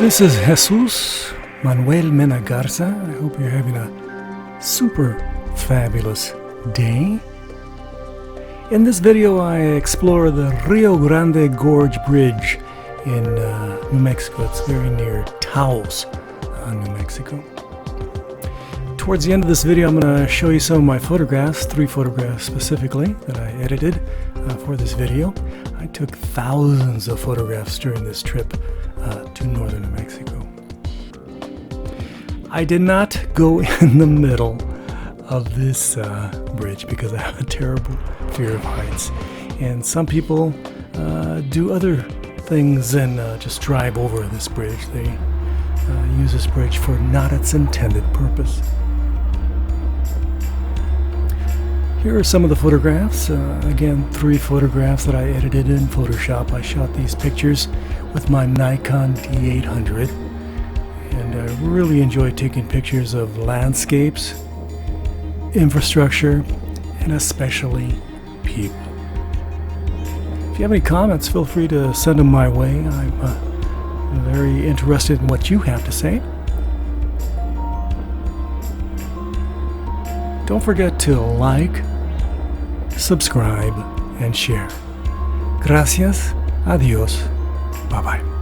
This is Jesús, Manuel, Mena, Garza. I hope you're having a super fabulous day. In this video, I explore the Rio Grande Gorge Bridge in New Mexico. It's very near Taos, New Mexico. Towards the end of this video, I'm going to show you some of my photographs, 3 photographs specifically that I edited for this video. I took thousands of photographs during this trip to northern New Mexico. I did not go in the middle of this bridge because I have a terrible fear of heights. And some people do other things and just drive over this bridge. They use this bridge for not its intended purpose. Here are some of the photographs. Again, 3 photographs that I edited in Photoshop. I shot these pictures with my Nikon D800, and I really enjoy taking pictures of landscapes, infrastructure, and especially people. If you have any comments, feel free to send them my way. I'm very interested in what you have to say. Don't forget to like, subscribe, and share. Gracias. Adios. Bye-bye.